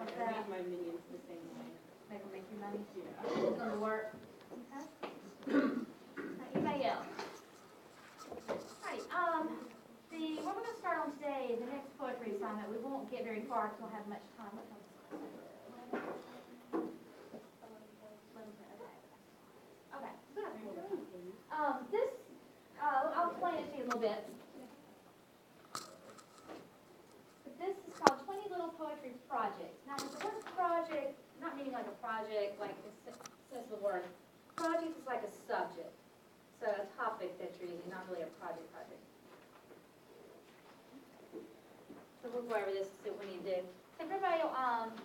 What's I that? read my minions the same way. Make them make you money? Yeah. It's gonna work. Okay. Anybody else? Alright, what we're gonna start on today, the next poetry assignment, we won't get very far because we'll have much time. What time is it? Okay. This, I'll explain it to you a little bit. This is called 20 Little Poetry Projects. Now, with the word project, not meaning like a project, like it says the word. Project is like a subject. So a topic that you're using, not really a project. So we'll go over this and see what we need to do. So everybody will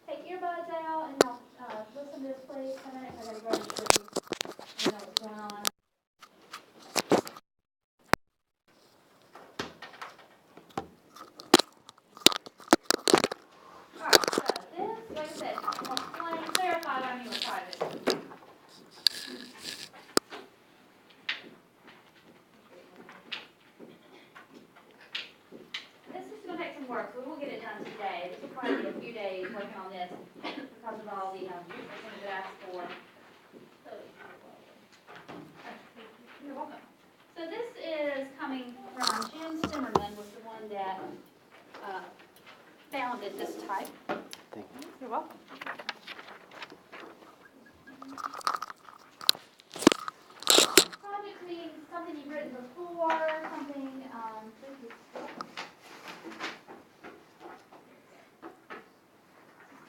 take earbuds out and I'll listen to this please for a minute because everybody should know what's going on. Alright, so this, like I said, I'm going to clarify what I mean with project. This is going to take some work, so we will get it done today. This will probably be a few days working on this because of all the things that I asked for. You're welcome. So this is coming from Jim Zimmerman, was the one that founded this type. Thank you. You're welcome. Project means something you've written before, something,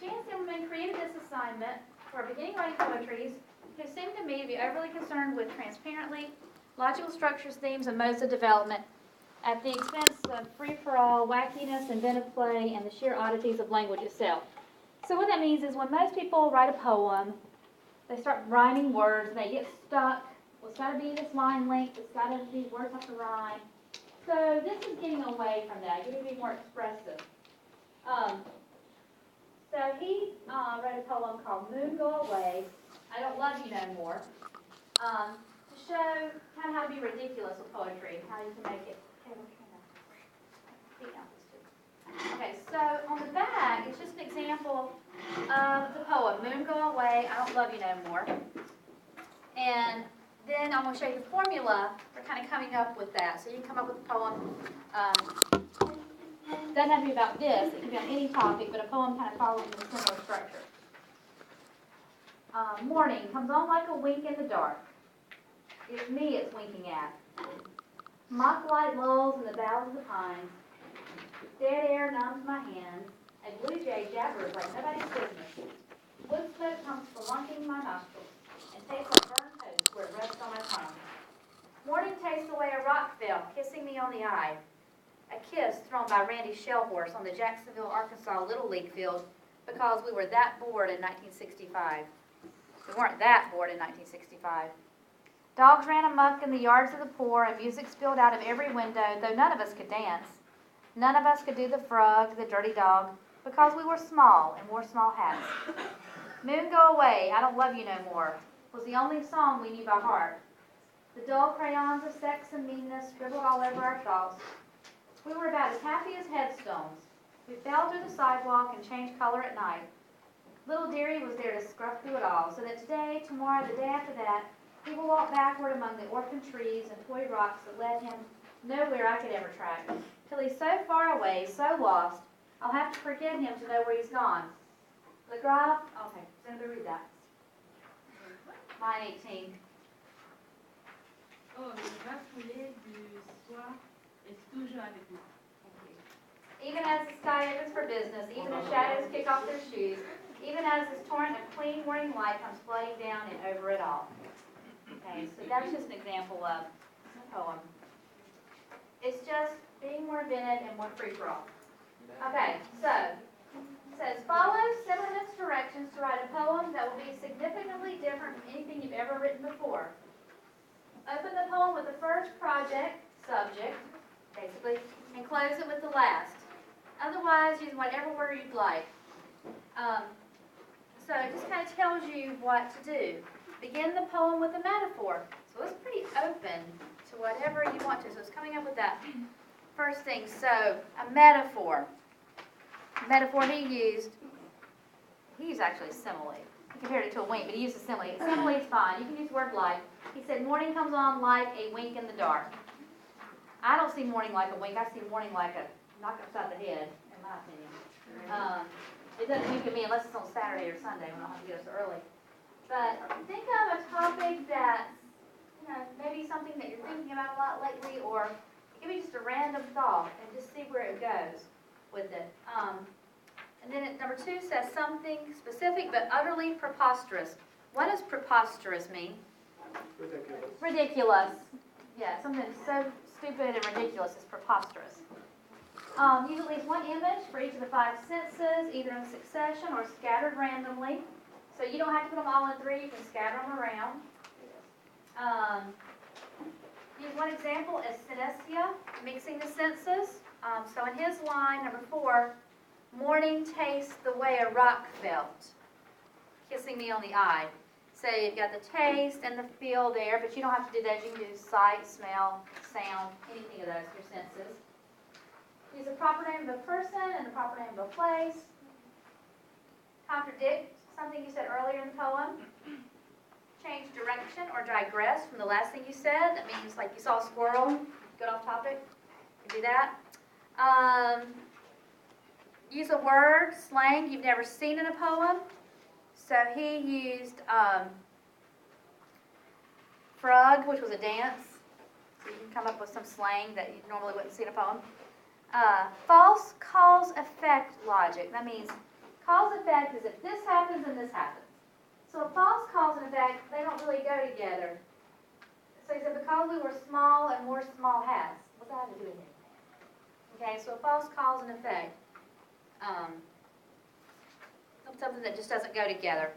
Jan Zimmerman created this assignment for beginning writing poetries who seem to me to be overly concerned with transparently logical structures, themes, and modes of development at the expense of free-for-all wackiness, inventive play, and the sheer oddities of language itself. So what that means is when most people write a poem, they start rhyming words, and they get stuck. Well, it's got to be this line length, it's got to be words have to rhyme. So this is getting away from that, getting to be more expressive. So he wrote a poem called Moon Go Away, I Don't Love You No More, to show kind of how to be ridiculous with poetry, how you can make it. Okay, so on the back, it's just an example of the poem, Moon Go Away, I Don't Love You No More. And then I'm going to show you the formula for kind of coming up with that. So you can come up with a poem. Doesn't have to be about this. It can be on any topic, but a poem kind of following a similar structure. Morning comes on like a wink in the dark. It's me it's winking at. Mock light lulls in the boughs of the pines. Dead air numbs my hands. A blue jay jabbers like nobody's business. Wood smoke comes spelunking my nostrils and tastes like burned toast where it rests on my tongue. Morning tastes the way a rock fell, kissing me on the eye. A kiss thrown by Randy Shellhorse on the Jacksonville, Arkansas Little League field because we were that bored in 1965. We weren't that bored in 1965. Dogs ran amok in the yards of the poor and music spilled out of every window, though none of us could dance. None of us could do the frog, the dirty dog, because we were small and wore small hats. Moon Go Away, I Don't Love You No More was the only song we knew by heart. The dull crayons of sex and meanness scribbled all over our thoughts. We were about as happy as headstones. We fell through the sidewalk and changed color at night. Little Dearie was there to scruff through it all, so that today, tomorrow, the day after that, he will walk backward among the orphan trees and toy rocks that led him nowhere I could ever track, till he's so far away, so lost, I'll have to forget him to know where he's gone. Le Grave, okay, so I'm going to read that. Line 18. Oh, le vin foulé du soir est toujours avec nous. Even as the sky opens for business, even as shadows kick off their shoes, even as this torrent of clean morning light comes flooding down and over it all. Okay, so that's just an example of a poem. It's just being more inventive and more free-for-all. Okay, so it says, follow Zimmerman's directions to write a poem that will be significantly different from anything you've ever written before. Open the poem with the first project, subject, basically, and close it with the last. Otherwise, use whatever word you'd like. So it just kind of tells you what to do. Begin the poem with a metaphor. So it's pretty open to whatever you want to. So it's coming up with that first thing. So a metaphor. metaphor he used actually a simile. He compared it to a wink, but he used a simile. A simile is fine. You can use the word like. He said, morning comes on like a wink in the dark. I don't see morning like a wink. I see morning like a knock upside the head, in my opinion. It doesn't wink at me unless it's on Saturday or Sunday when I have to get up so early. But think of a topic that's, maybe something that you're thinking about a lot lately, or it could be just a random thought, and just see where it goes with it. And then number 2 says something specific but utterly preposterous. What does preposterous mean? Ridiculous. Ridiculous. Yeah, something so stupid and ridiculous is preposterous. Use at least one image for each of the 5 senses, either in succession or scattered randomly. So you don't have to put them all in 3, you can scatter them around. Use one example as synesthesia, mixing the senses. So in his line, number 4, morning tastes the way a rock felt, kissing me on the eye. So you've got the taste and the feel there, but you don't have to do that. You can do sight, smell, sound, anything of those, your senses. Use a proper name of a person and a proper name of a place. Contradict something you said earlier in the poem. Change direction or digress from the last thing you said. That means like you saw a squirrel, get off topic. You can do that. Use a word, slang you've never seen in a poem. So he used frug, which was a dance. So you can come up with some slang that you normally wouldn't see in a poem. False cause-effect logic. That means cause-effect is if this happens and this happens. So a false cause and effect, they don't really go together. So he said because we were small and more small hats, what's that have to do with anything? Okay, so a false cause and effect. Something that just doesn't go together.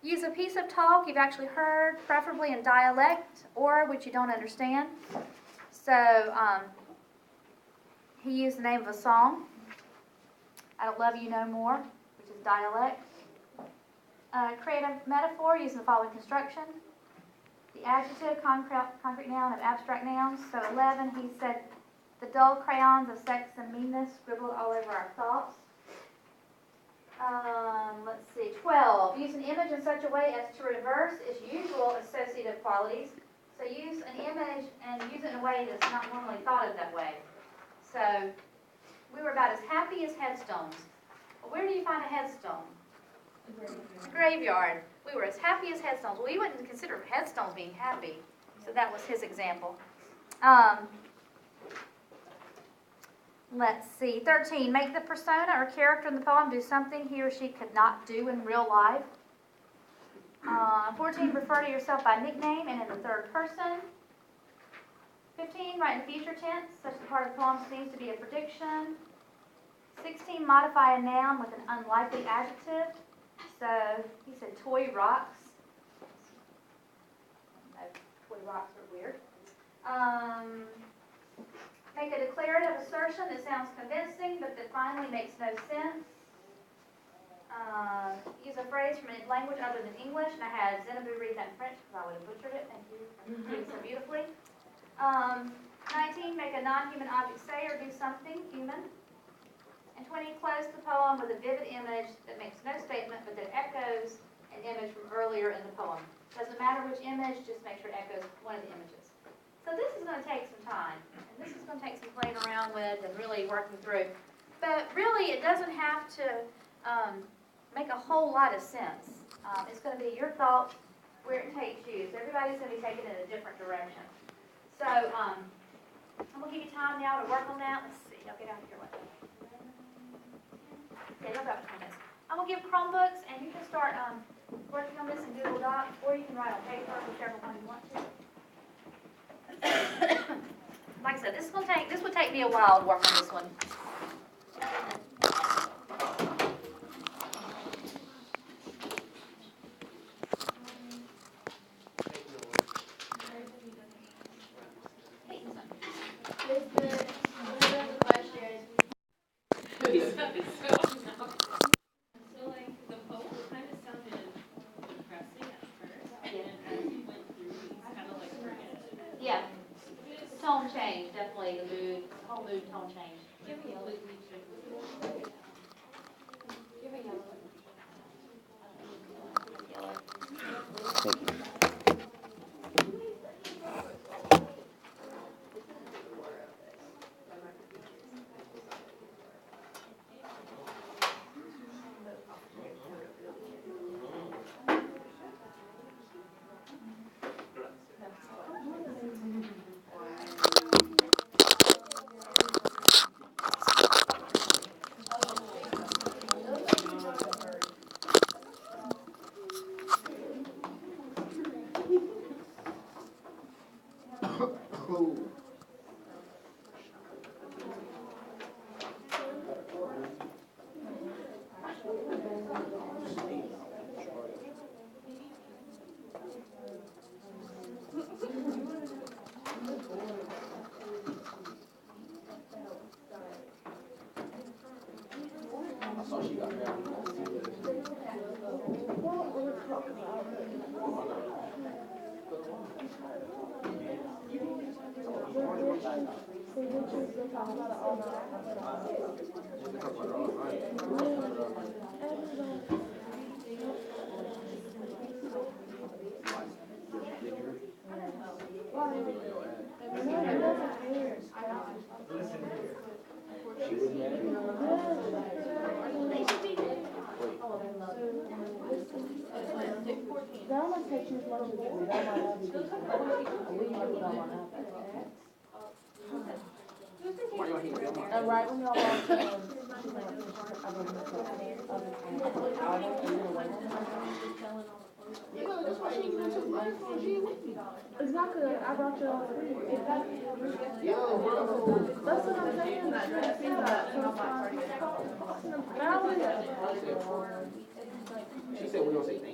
Use a piece of talk you've actually heard, preferably in dialect or which you don't understand. So he used the name of a song, I Don't Love You No More, which is dialect. Create a metaphor using the following construction. The adjective, concrete noun, and abstract nouns. So 11, he said, the dull crayons of sex and meanness scribbled all over our thoughts. Let's see, 12. Use an image in such a way as to reverse its usual associative qualities. So use an image and use it in a way that's not normally thought of that way. So we were about as happy as headstones. Well, where do you find a headstone? A graveyard. We were as happy as headstones. Well, you wouldn't consider headstones being happy. So that was his example. Let's see. 13. Make the persona or character in the poem do something he or she could not do in real life. 14. Refer to yourself by nickname and in the third person. 15. Write in future tense, such that part of the poem seems to be a prediction. 16. Modify a noun with an unlikely adjective. So he said toy rocks. No, toy rocks are weird. Make a declarative assertion that sounds convincing, but that finally makes no sense. Use a phrase from a language other than English, and I had Zenaboo read that in French because I would have butchered it. Thank you. You did it so beautifully. 19, make a non-human object say or do something human. And 20, close the poem with a vivid image that makes no statement, but that echoes an image from earlier in the poem. Doesn't matter which image, just make sure it echoes one of the images. So this is going to take some time, and this is going to take some playing around with and really working through. But really, it doesn't have to make a whole lot of sense. It's going to be your thoughts where it takes you. So everybody's going to be taken in a different direction. So I'm going to give you time now to work on that. Let's see. I'll get out of here. Okay, go about 20 minutes. I'm going to give Chromebooks, and you can start working on this in Google Docs, or you can write on paper, whichever one you want to. Like I said, this would take me a while to work on this one. Yeah, the tone changed, definitely, the mood, the whole mood tone changed. saw she got married. She was married. That might take you as much as it is. That might not be good. We might not want to have that. Why you ain't film And right when y'all walked in, she's like, I don't exactly, like, I brought you all three. Yo, bro. That's what I'm saying. She said we don't say thank you.